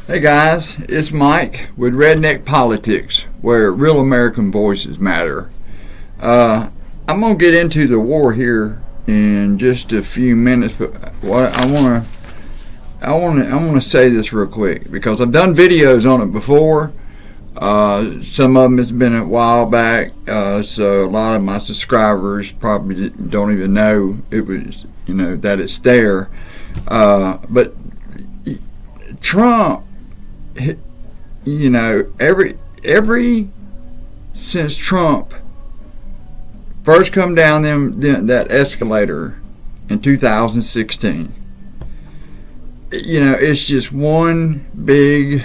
Hey guys, it's Mike with Redneck Politics, where real American voices matter. I'm gonna get into the war here in just a few minutes, but what I want to say this real quick because I've done videos on it before. Some of them has been a while back, so a lot of my subscribers probably don't even know it was, that it's there. But Trump, every since Trump first come down that escalator in 2016, it's just one big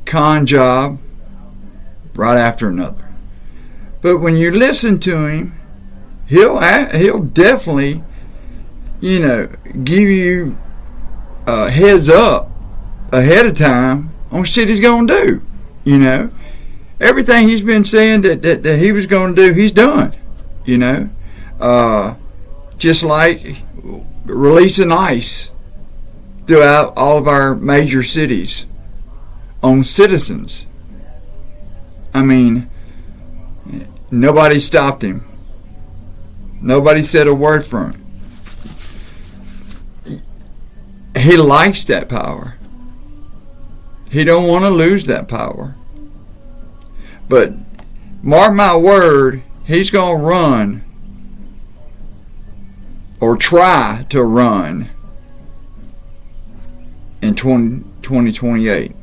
con job right after another. But when you listen to him, he'll definitely give you a heads up ahead of time on shit he's gonna do. Everything he's been saying that he was gonna do, he's done. Just like releasing ICE throughout all of our major cities on citizens. I mean, nobody stopped him. Nobody said a word for him. He likes that power. He don't want to lose that power. But mark my word, he's going to run or try to run in 2028.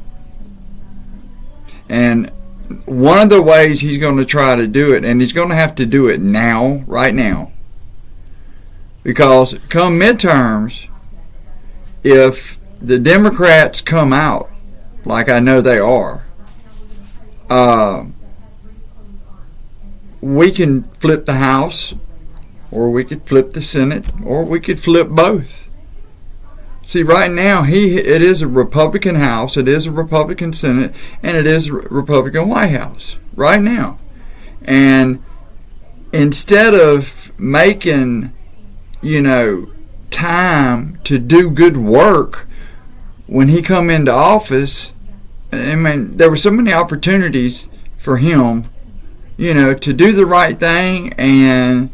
And one of the ways he's going to try to do it, and he's going to have to do it now, right now, because come midterms, if the Democrats come out, like I know they are, we can flip the House, or we could flip the Senate, or we could flip both. See, right now, it is a Republican House, it is a Republican Senate, and it is a Republican White House, right now. And instead of making, time to do good work when he come into office, I mean, there were so many opportunities for him, to do the right thing and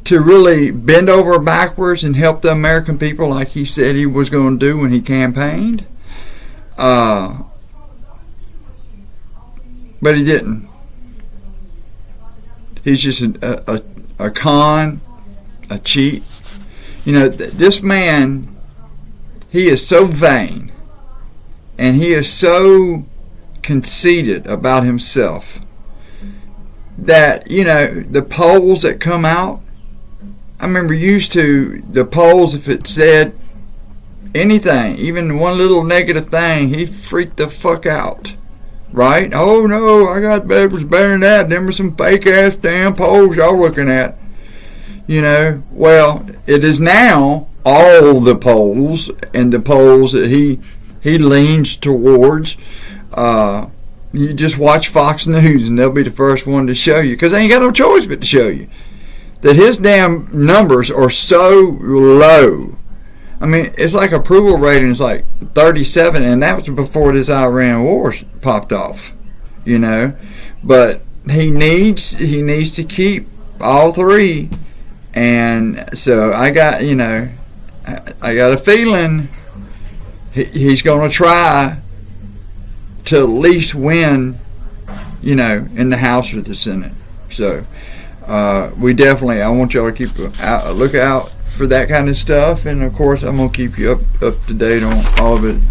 to really bend over backwards and help the American people like he said he was going to do when he campaigned. But he didn't. He's just a con, a cheat. This man, he is so vain and he is so conceited about himself that, the polls that come out, I remember used to the polls, if it said anything, even one little negative thing, he freaked the fuck out. Right? Oh no, I got better than that. Them are some fake ass damn polls y'all looking at. Well, it is now all the polls and the polls that he leans towards. You just watch Fox News and they'll be the first one to show you, because they ain't got no choice but to show you that his damn numbers are so low. I mean, it's like approval rating is like 37, and that was before this Iran war popped off, But he needs to keep all three, and so I got a feeling he's going to try to at least win, in the House or the Senate. So. We definitely, I want y'all to keep a lookout for that kind of stuff, and of course I'm going to keep you up to date on all of it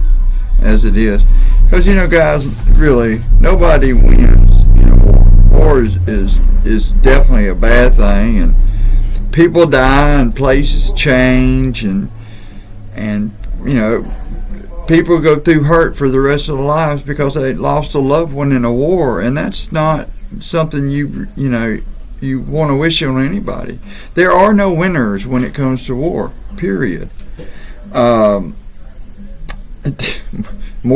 as it is, because guys, really nobody wins. War is definitely a bad thing, and people die and places change, and people go through hurt for the rest of their lives because they lost a loved one in a war, and that's not something you want to wish on anybody. There are no winners when it comes to war, period. More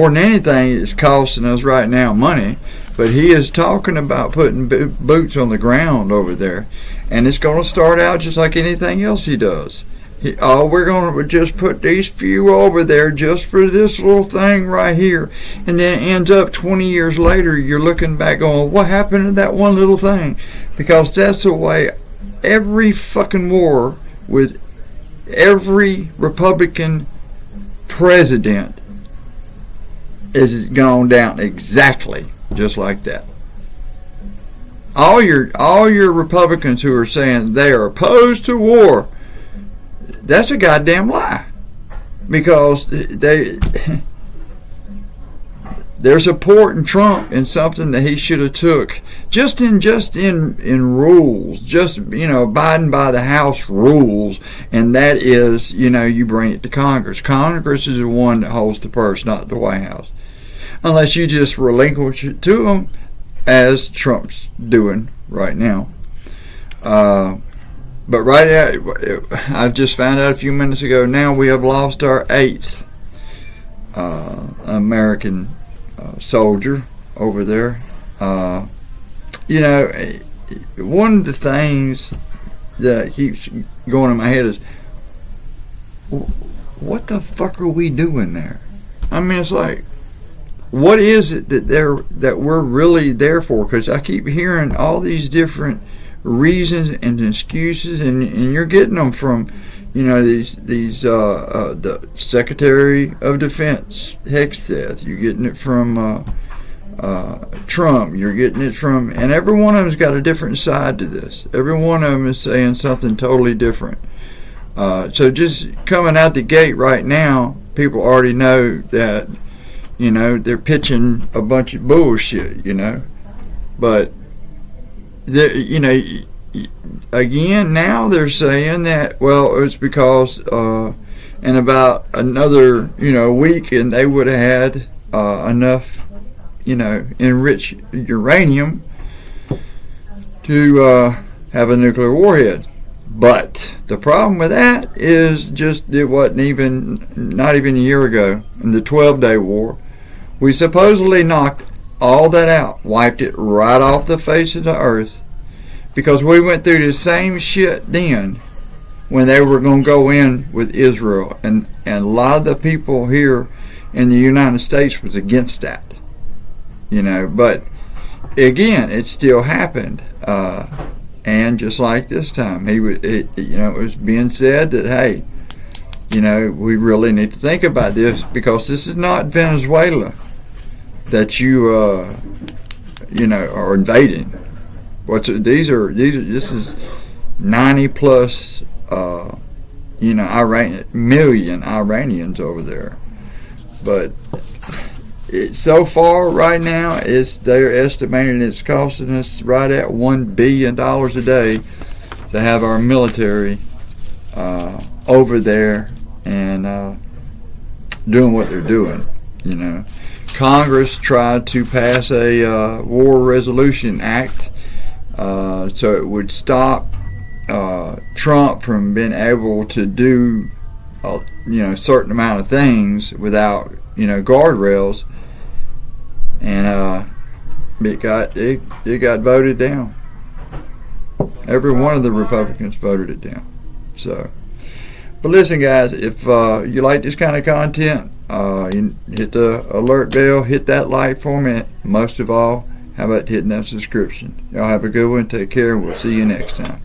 than anything, it's costing us right now money, but he is talking about putting boots on the ground over there, and it's going to start out just like anything else he does. We're going to just put these few over there just for this little thing right here. And then it ends up 20 years later, you're looking back going, what happened to that one little thing? Because that's the way every fucking war with every Republican president is gone down exactly just like that. All your Republicans who are saying they are opposed to war, that's a goddamn lie, because they're supporting Trump in something that he should have took just in rules, just abiding by the House rules, and that is you bring it to Congress. Congress is the one that holds the purse, not the White House, unless you just relinquish it to them, as Trump's doing right now. But right now, I just found out a few minutes ago, now we have lost our 8th American soldier over there. One of the things that keeps going in my head is, what the fuck are we doing there? I mean, it's like, what is it that we're really there for? Because I keep hearing all these different reasons and excuses, and you're getting them from the Secretary of Defense Hegseth, you're getting it from Trump, you're getting it from, and every one of them's got a different side to this. Every one of them is saying something totally different. So just coming out the gate right now, people already know that they're pitching a bunch of bullshit, but again, now they're saying that, well, it's because in about another week, and they would have had enough enriched uranium to have a nuclear warhead. But the problem with that is just it wasn't not even a year ago, in the 12-day war, we supposedly knocked all that out, wiped it right off the face of the earth, because we went through the same shit then when they were going to go in with Israel, and a lot of the people here in the United States was against that, but again, it still happened, and just like this time, it was being said that, hey, we really need to think about this, because this is not Venezuela that you are invading. This is 90 plus million Iranians over there. But so far right now, they're estimating it's costing us right at $1 billion a day to have our military over there and doing what they're doing. Congress tried to pass a War Resolution Act so it would stop Trump from being able to do a certain amount of things without guardrails, and it got voted down. Every one of the Republicans voted it down. So, but listen, guys, if you like this kind of content, you hit the alert bell, hit that like for me. Most of all, how about hitting that subscription? Y'all have a good one. Take care, and we'll see you next time.